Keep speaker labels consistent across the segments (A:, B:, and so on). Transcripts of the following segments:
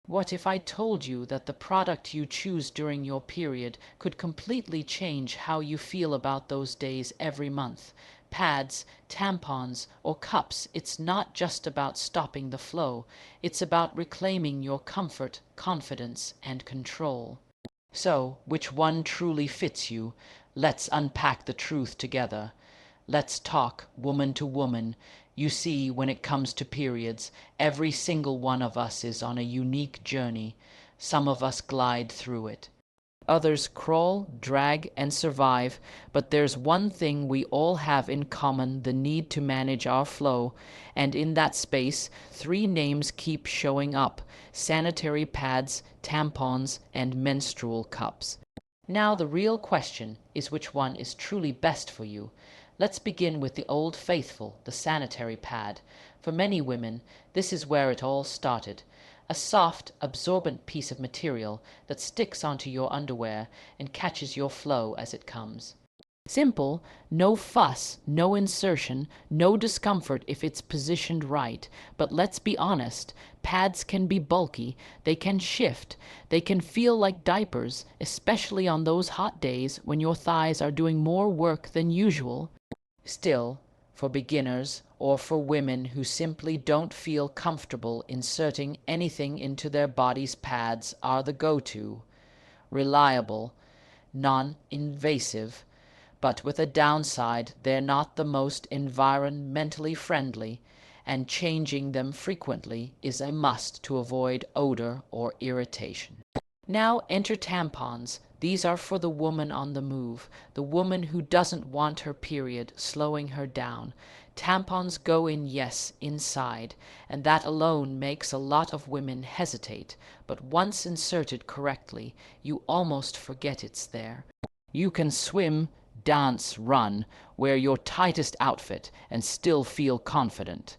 A: What if I told you that the product you choose during your period could completely change how you feel about those days every month? Pads, tampons, or cups, it's not just about stopping the flow. It's about reclaiming your comfort, confidence, and control. So, which one truly fits you? Let's unpack the truth together. Let's talk woman to woman. You see, when it comes to periods, every single one of us is on a unique journey. Some of us glide through it. Others crawl, drag, and survive, but there's one thing we all have in common: the need to manage our flow. And in that space, three names keep showing up: sanitary pads, tampons, and menstrual cups. Now the real question is which one is truly best for you. Let's begin with the old faithful, the sanitary pad. For many women, this is where it all started. A soft, absorbent piece of material that sticks onto your underwear and catches your flow as it comes. Simple, no fuss, no insertion, no discomfort if it's positioned right. But let's be honest, pads can be bulky, they can shift, they can feel like diapers, especially on those hot days when your thighs are doing more work than usual. Still, for beginners or for women who simply don't feel comfortable inserting anything into their body's, pads are the go-to. Reliable, non-invasive, but with a downside: they're not the most environmentally friendly, and changing them frequently is a must to avoid odor or irritation. Now enter tampons. These are for the woman on the move, the woman who doesn't want her period slowing her down. Tampons go in, yes, inside, and that alone makes a lot of women hesitate. But once inserted correctly, you almost forget it's there. You can swim, dance, run, wear your tightest outfit, and still feel confident.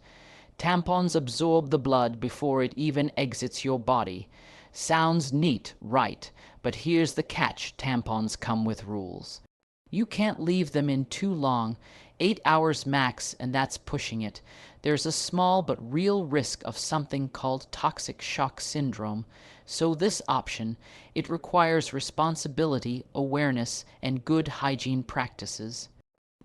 A: Tampons absorb the blood before it even exits your body. Sounds neat, right? But here's the catch: tampons come with rules. You can't leave them in too long, 8 hours max, and that's pushing it. There's a small but real risk of something called toxic shock syndrome. So this option, it requires responsibility, awareness, and good hygiene practices.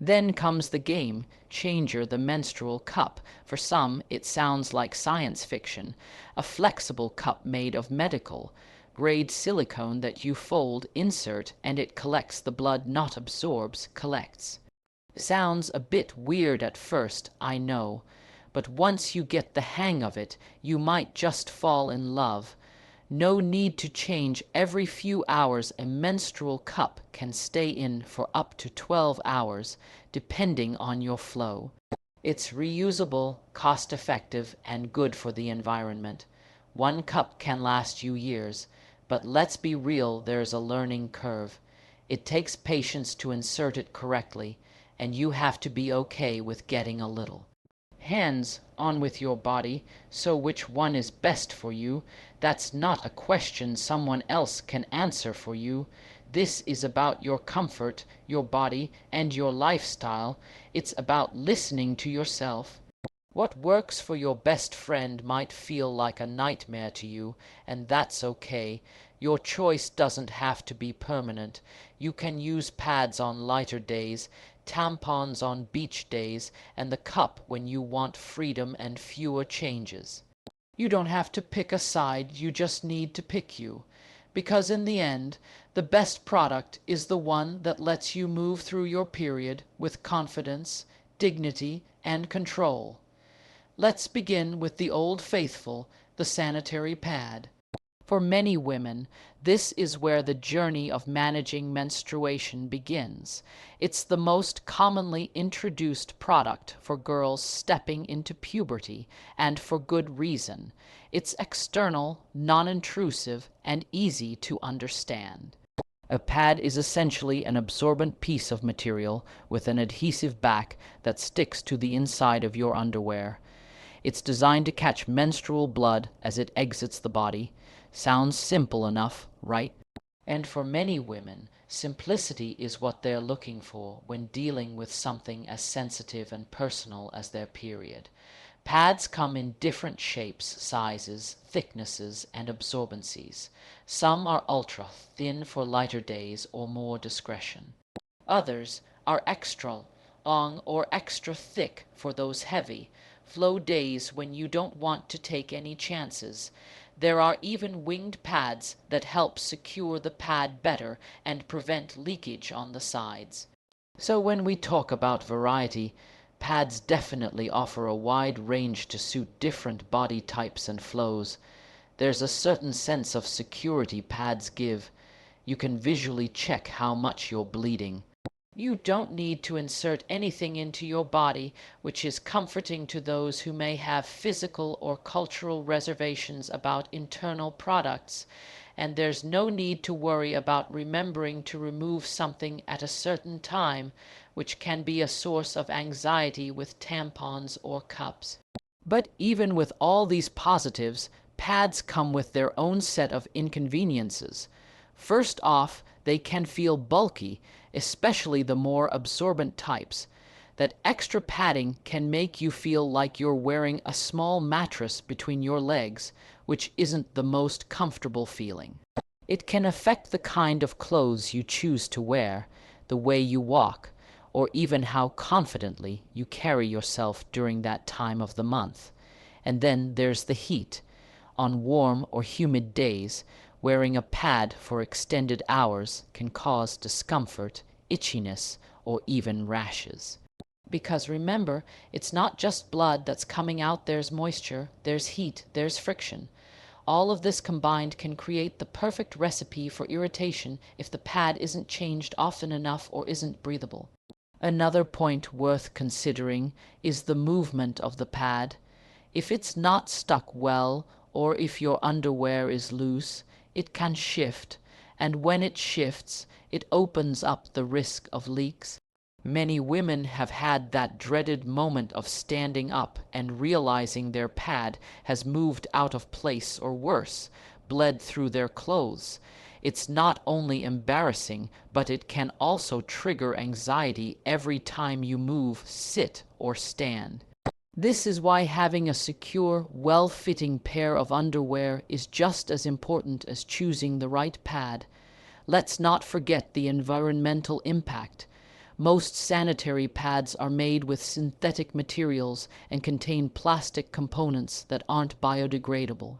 A: Then comes the game changer, the menstrual cup. For some, it sounds like science fiction. A flexible cup made of medical grade silicone that you fold, insert, and it collects the blood, not absorbs, collects. Sounds a bit weird at first, I know, but once you get the hang of it, you might just fall in love. No need to change every few hours. A menstrual cup can stay in for up to 12 hours, depending on your flow. It's reusable, cost-effective, and good for the environment. One cup can last you years, but let's be real, there's a learning curve. It takes patience to insert it correctly, and you have to be okay with getting a little hands on with your body. So which one is best for you? That's not a question someone else can answer for you. This is about your comfort, your body, and your lifestyle. It's about listening to yourself. What works for your best friend might feel like a nightmare to you, and that's okay. Your choice doesn't have to be permanent. You can use pads on lighter days, tampons on beach days, and the cup when you want freedom and fewer changes. You don't have to pick a side, you just need to pick you. Because in the end, the best product is the one that lets you move through your period with confidence, dignity, and control. Let's begin with the old faithful, the sanitary pad. For many women, this is where the journey of managing menstruation begins. It's the most commonly introduced product for girls stepping into puberty, and for good reason. It's external, non-intrusive, and easy to understand. A pad is essentially an absorbent piece of material with an adhesive back that sticks to the inside of your underwear. It's designed to catch menstrual blood as it exits the body. Sounds simple enough, right? And for many women, simplicity is what they're looking for when dealing with something as sensitive and personal as their period. Pads come in different shapes, sizes, thicknesses, and absorbencies. Some are ultra thin for lighter days or more discretion. Others are extra long or extra thick for those heavy, flow days when you don't want to take any chances. There are even winged pads that help secure the pad better and prevent leakage on the sides. So when we talk about variety, pads definitely offer a wide range to suit different body types and flows. There's a certain sense of security pads give. You can visually check how much you're bleeding. You don't need to insert anything into your body, which is comforting to those who may have physical or cultural reservations about internal products, and there's no need to worry about remembering to remove something at a certain time, which can be a source of anxiety with tampons or cups. But even with all these positives, pads come with their own set of inconveniences. First off, they can feel bulky, especially the more absorbent types. That extra padding can make you feel like you're wearing a small mattress between your legs, which isn't the most comfortable feeling. It can affect the kind of clothes you choose to wear, the way you walk, or even how confidently you carry yourself during that time of the month. And then there's the heat. On warm or humid days, wearing a pad for extended hours can cause discomfort, itchiness, or even rashes. Because remember, it's not just blood that's coming out, there's moisture, there's heat, there's friction. All of this combined can create the perfect recipe for irritation if the pad isn't changed often enough or isn't breathable. Another point worth considering is the movement of the pad. If it's not stuck well, or if your underwear is loose, it can shift, and when it shifts, it opens up the risk of leaks. Many women have had that dreaded moment of standing up and realizing their pad has moved out of place or worse, bled through their clothes. It's not only embarrassing, but it can also trigger anxiety every time you move, sit, or stand. This is why having a secure, well-fitting pair of underwear is just as important as choosing the right pad. Let's not forget the environmental impact. Most sanitary pads are made with synthetic materials and contain plastic components that aren't biodegradable.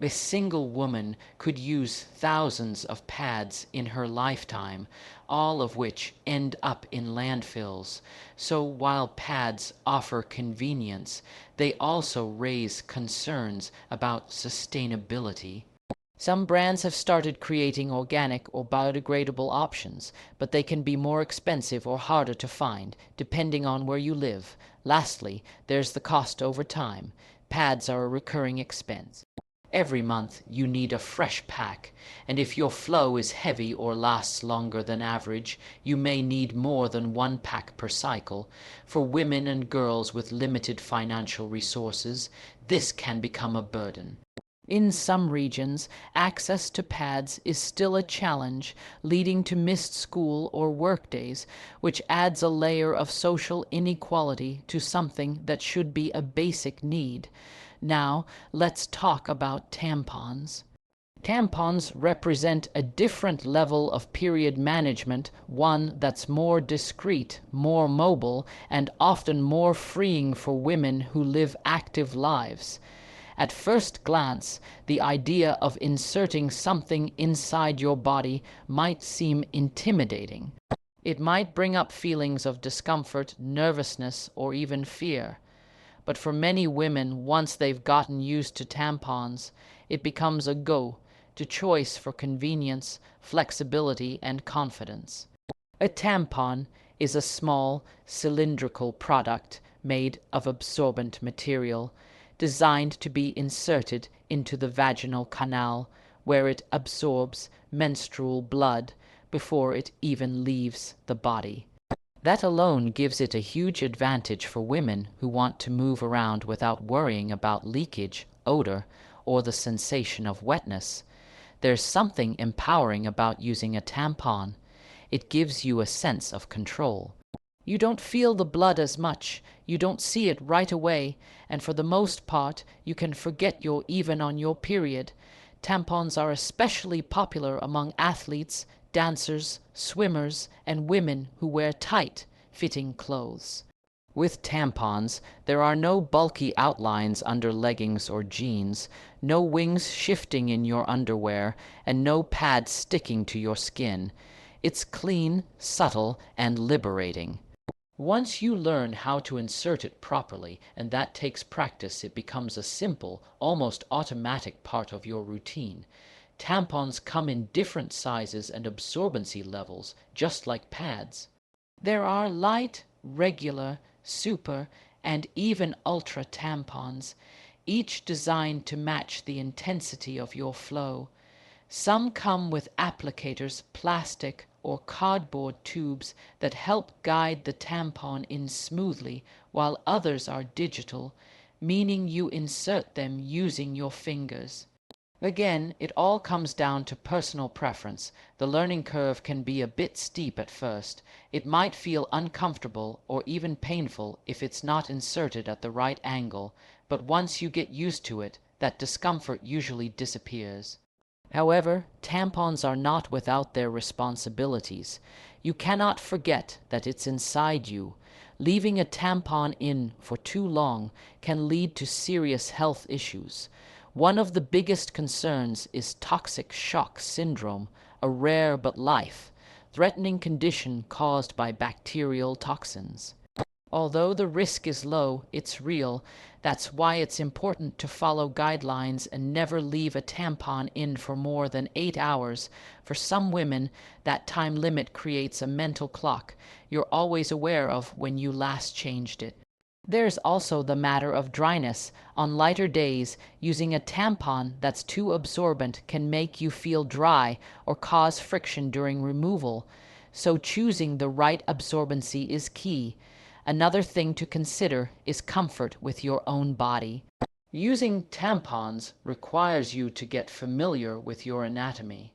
A: A single woman could use thousands of pads in her lifetime, all of which end up in landfills. So while pads offer convenience, they also raise concerns about sustainability. Some brands have started creating organic or biodegradable options, but they can be more expensive or harder to find, depending on where you live. Lastly, there's the cost over time. Pads are a recurring expense. Every month you need a fresh pack, and if your flow is heavy or lasts longer than average, you may need more than one pack per cycle. For women and girls with limited financial resources, this can become a burden. In some regions, access to pads is still a challenge, leading to missed school or work days, which adds a layer of social inequality to something that should be a basic need. Now, let's talk about tampons. Tampons represent a different level of period management, one that's more discreet, more mobile, and often more freeing for women who live active lives. At first glance, the idea of inserting something inside your body might seem intimidating. It might bring up feelings of discomfort, nervousness, or even fear. But for many women, once they've gotten used to tampons, it becomes a go-to choice for convenience, flexibility, and confidence. A tampon is a small, cylindrical product made of absorbent material, designed to be inserted into the vaginal canal, where it absorbs menstrual blood before it even leaves the body. That alone gives it a huge advantage for women who want to move around without worrying about leakage, odor, or the sensation of wetness. There's something empowering about using a tampon. It gives you a sense of control. You don't feel the blood as much, you don't see it right away, and for the most part, you can forget you're even on your period. Tampons are especially popular among athletes, dancers, swimmers, and women who wear tight, fitting clothes. With tampons, there are no bulky outlines under leggings or jeans, no wings shifting in your underwear, and no pads sticking to your skin. It's clean, subtle, and liberating. Once you learn how to insert it properly, and that takes practice, it becomes a simple, almost automatic part of your routine. Tampons come in different sizes and absorbency levels, just like pads. There are light, regular, super, and even ultra tampons, each designed to match the intensity of your flow. Some come with applicators, plastic or cardboard tubes that help guide the tampon in smoothly, while others are digital, meaning you insert them using your fingers. Again, it all comes down to personal preference. The learning curve can be a bit steep at first. It might feel uncomfortable or even painful if it's not inserted at the right angle, but once you get used to it, that discomfort usually disappears. However, tampons are not without their responsibilities. You cannot forget that it's inside you. Leaving a tampon in for too long can lead to serious health issues. One of the biggest concerns is toxic shock syndrome, a rare but life-threatening condition caused by bacterial toxins. Although the risk is low, it's real. That's why it's important to follow guidelines and never leave a tampon in for more than 8 hours. For some women, that time limit creates a mental clock you're always aware of when you last changed it. There's also the matter of dryness. On lighter days, using a tampon that's too absorbent can make you feel dry or cause friction during removal, so choosing the right absorbency is key. Another thing to consider is comfort with your own body. Using tampons requires you to get familiar with your anatomy.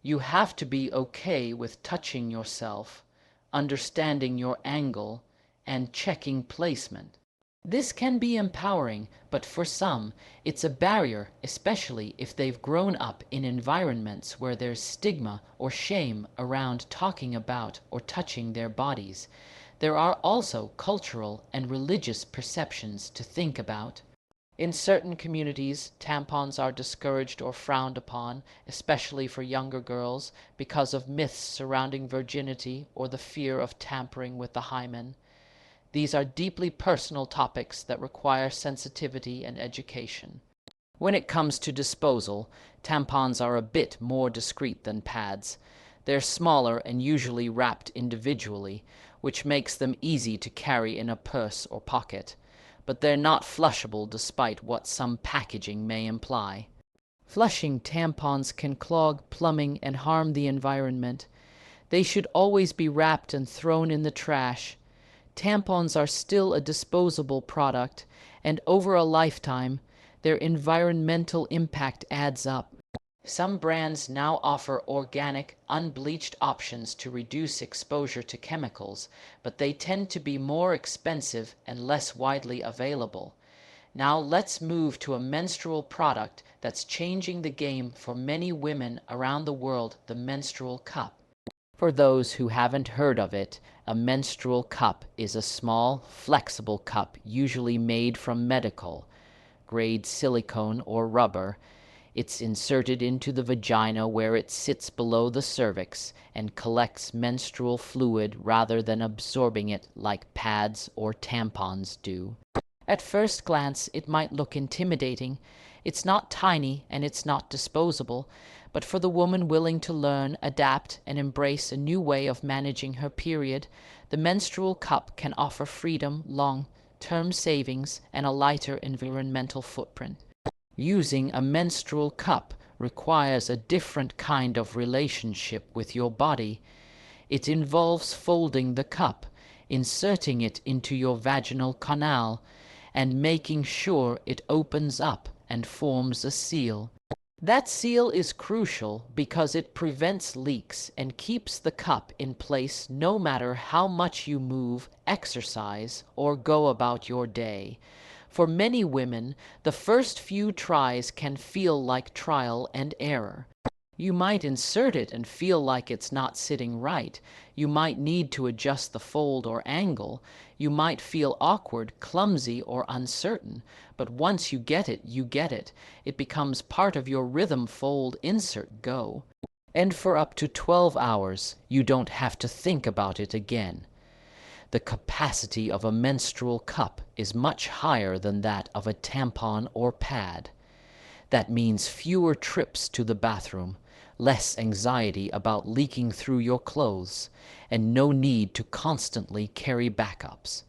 A: You have to be okay with touching yourself, understanding your angle, and checking placement. This can be empowering, but for some, it's a barrier, especially if they've grown up in environments where there's stigma or shame around talking about or touching their bodies. There are also cultural and religious perceptions to think about. In certain communities, tampons are discouraged or frowned upon, especially for younger girls, because of myths surrounding virginity or the fear of tampering with the hymen. These are deeply personal topics that require sensitivity and education. When it comes to disposal, tampons are a bit more discreet than pads. They're smaller and usually wrapped individually, which makes them easy to carry in a purse or pocket, but they're not flushable despite what some packaging may imply. Flushing tampons can clog plumbing and harm the environment. They should always be wrapped and thrown in the trash. Tampons are still a disposable product, and over a lifetime, their environmental impact adds up. Some brands now offer organic, unbleached options to reduce exposure to chemicals, but they tend to be more expensive and less widely available. Now let's move to a menstrual product that's changing the game for many women around the world, the menstrual cup. For those who haven't heard of it, a menstrual cup is a small, flexible cup usually made from medical-grade silicone or rubber. It's inserted into the vagina where it sits below the cervix and collects menstrual fluid rather than absorbing it like pads or tampons do. At first glance, it might look intimidating. It's not tiny and it's not disposable, but for the woman willing to learn, adapt, and embrace a new way of managing her period, the menstrual cup can offer freedom, long-term savings, and a lighter environmental footprint. Using a menstrual cup requires a different kind of relationship with your body. It involves folding the cup, inserting it into your vaginal canal, and making sure it opens up and forms a seal. That seal is crucial because it prevents leaks and keeps the cup in place no matter how much you move, exercise, or go about your day. For many women, the first few tries can feel like trial and error. You might insert it and feel like it's not sitting right. You might need to adjust the fold or angle. You might feel awkward, clumsy, or uncertain. But once you get it, you get it. It becomes part of your rhythm. Fold, insert, go. And for up to 12 hours, you don't have to think about it again. The capacity of a menstrual cup is much higher than that of a tampon or pad. That means fewer trips to the bathroom, less anxiety about leaking through your clothes, and no need to constantly carry backups.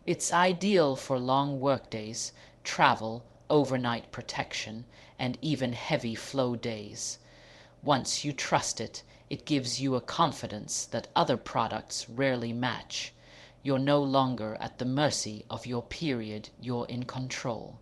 A: It's ideal for long workdays, travel, overnight protection, and even heavy flow days. Once you trust it, it gives you a confidence that other products rarely match. You're no longer at the mercy of your period, you're in control.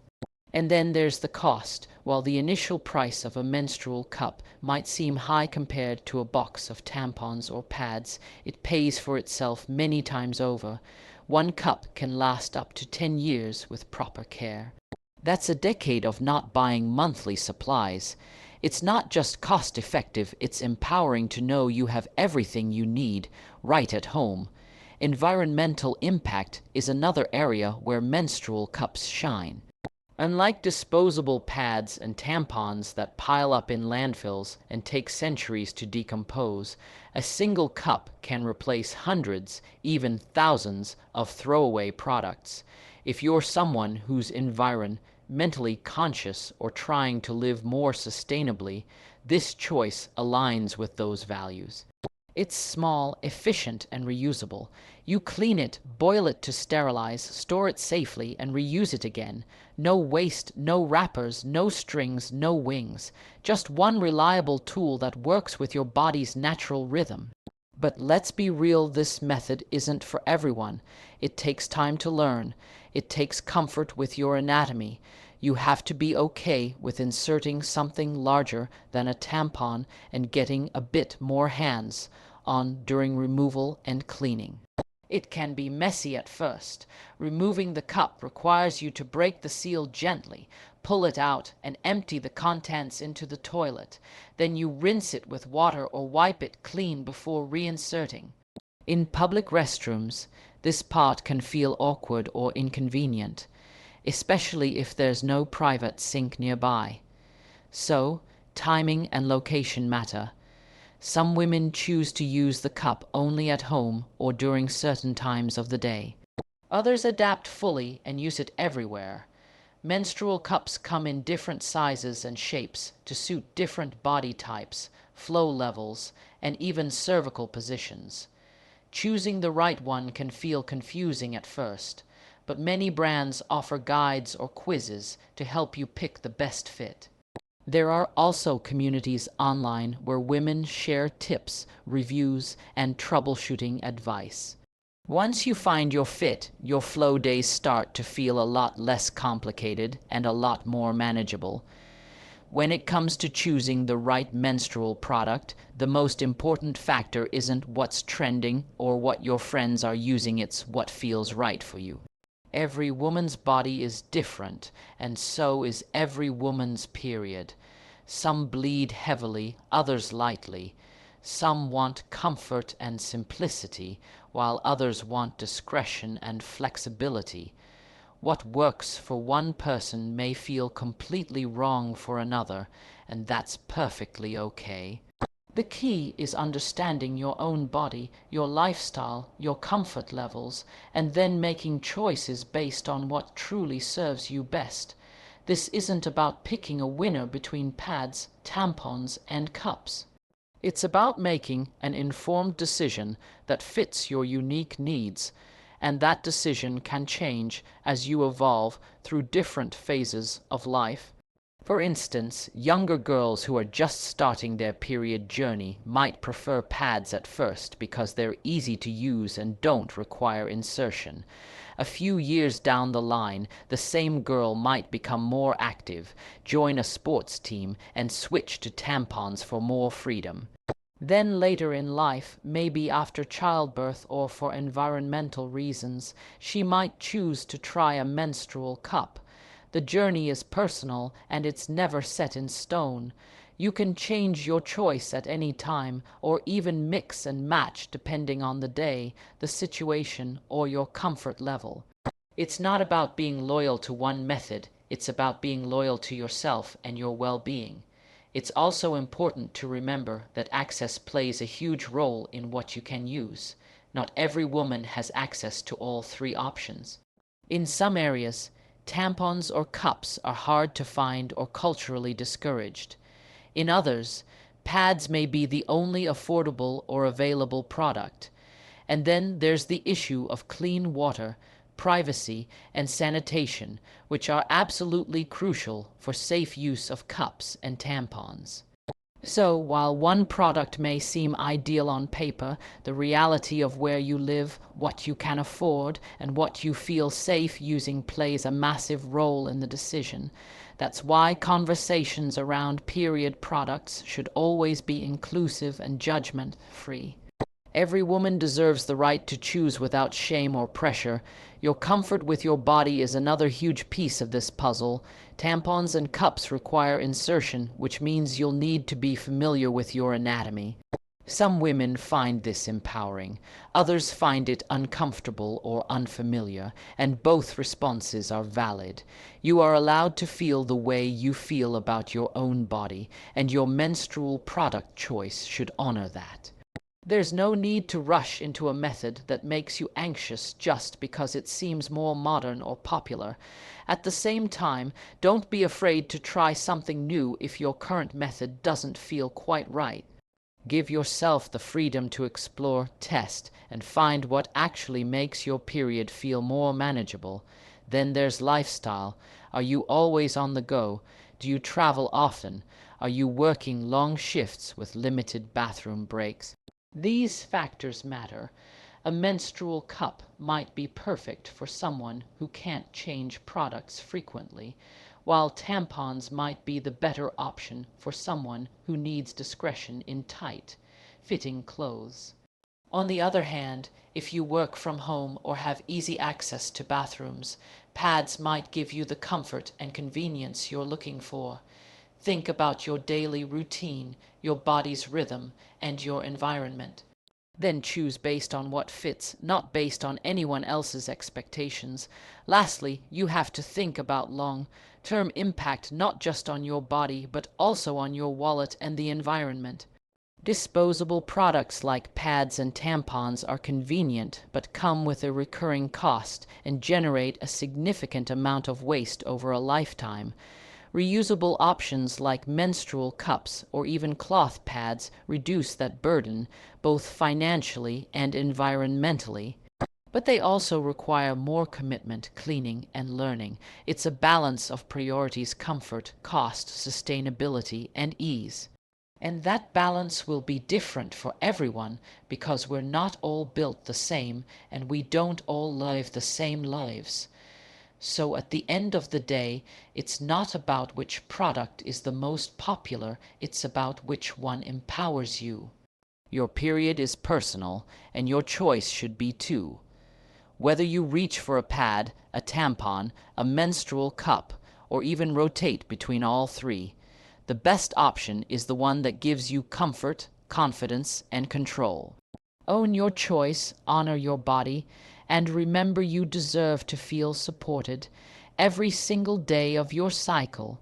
A: And then there's the cost. While the initial price of a menstrual cup might seem high compared to a box of tampons or pads, it pays for itself many times over. One cup can last up to 10 years with proper care. That's a decade of not buying monthly supplies. It's not just cost-effective, it's empowering to know you have everything you need right at home. Environmental impact is another area where menstrual cups shine. Unlike disposable pads and tampons that pile up in landfills and take centuries to decompose, a single cup can replace hundreds, even thousands, of throwaway products. If you're someone who's environmentally conscious or trying to live more sustainably, this choice aligns with those values. It's small, efficient, and reusable. You clean it, boil it to sterilize, store it safely, and reuse it again. No waste, no wrappers, no strings, no wings. Just one reliable tool that works with your body's natural rhythm. But let's be real, this method isn't for everyone. It takes time to learn. It takes comfort with your anatomy. You have to be okay with inserting something larger than a tampon and getting a bit more hands on during removal and cleaning. It can be messy at first. Removing the cup requires you to break the seal gently, pull it out, and empty the contents into the toilet. Then you rinse it with water or wipe it clean before reinserting. In public restrooms, this part can feel awkward or inconvenient, especially if there's no private sink nearby. So, timing and location matter. Some women choose to use the cup only at home or during certain times of the day. Others adapt fully and use it everywhere. Menstrual cups come in different sizes and shapes to suit different body types, flow levels, and even cervical positions. Choosing the right one can feel confusing at first, but many brands offer guides or quizzes to help you pick the best fit. There are also communities online where women share tips, reviews, and troubleshooting advice. Once you find your fit, your flow days start to feel a lot less complicated and a lot more manageable. When it comes to choosing the right menstrual product, the most important factor isn't what's trending or what your friends are using, it's what feels right for you. Every woman's body is different, and so is every woman's period. Some bleed heavily, others lightly. Some want comfort and simplicity, while others want discretion and flexibility. What works for one person may feel completely wrong for another, and that's perfectly okay. The key is understanding your own body, your lifestyle, your comfort levels, and then making choices based on what truly serves you best. This isn't about picking a winner between pads, tampons, and cups. It's about making an informed decision that fits your unique needs, and that decision can change as you evolve through different phases of life. For instance, younger girls who are just starting their period journey might prefer pads at first because they're easy to use and don't require insertion. A few years down the line, the same girl might become more active, join a sports team, and switch to tampons for more freedom. Then later in life, maybe after childbirth or for environmental reasons, she might choose to try a menstrual cup. The journey is personal and it's never set in stone. You can change your choice at any time, or even mix and match depending on the day, the situation, or your comfort level. It's not about being loyal to one method, it's about being loyal to yourself and your well-being. It's also important to remember that access plays a huge role in what you can use. Not every woman has access to all three options. In some areas, tampons or cups are hard to find or culturally discouraged. In others, pads may be the only affordable or available product. And then there's the issue of clean water, privacy, and sanitation, which are absolutely crucial for safe use of cups and tampons. So, while one product may seem ideal on paper, the reality of where you live, what you can afford, and what you feel safe using plays a massive role in the decision. That's why conversations around period products should always be inclusive and judgment-free. Every woman deserves the right to choose without shame or pressure. Your comfort with your body is another huge piece of this puzzle. Tampons and cups require insertion, which means you'll need to be familiar with your anatomy. Some women find this empowering, others find it uncomfortable or unfamiliar, and both responses are valid. You are allowed to feel the way you feel about your own body, and your menstrual product choice should honor that. There's no need to rush into a method that makes you anxious just because it seems more modern or popular. At the same time, don't be afraid to try something new if your current method doesn't feel quite right. Give yourself the freedom to explore, test, and find what actually makes your period feel more manageable. Then there's lifestyle. Are you always on the go? Do you travel often? Are you working long shifts with limited bathroom breaks? These factors matter. A menstrual cup might be perfect for someone who can't change products frequently, while tampons might be the better option for someone who needs discretion in tight, fitting clothes. On the other hand, if you work from home or have easy access to bathrooms, pads might give you the comfort and convenience you're looking for. Think about your daily routine, your body's rhythm, and your environment. Then choose based on what fits, not based on anyone else's expectations. Lastly, you have to think about long-term impact not just on your body, but also on your wallet and the environment. Disposable products like pads and tampons are convenient, but come with a recurring cost and generate a significant amount of waste over a lifetime. Reusable options like menstrual cups or even cloth pads reduce that burden, both financially and environmentally. But they also require more commitment, cleaning, and learning. It's a balance of priorities: comfort, cost, sustainability, and ease. And that balance will be different for everyone because we're not all built the same and we don't all live the same lives. So at the end of the day, it's not about which product is the most popular, it's about which one empowers you. Your period is personal, and your choice should be too. Whether you reach for a pad, a tampon, a menstrual cup, or even rotate between all three, the best option is the one that gives you comfort, confidence, and control. Own your choice, honor your body, and remember you deserve to feel supported every single day of your cycle.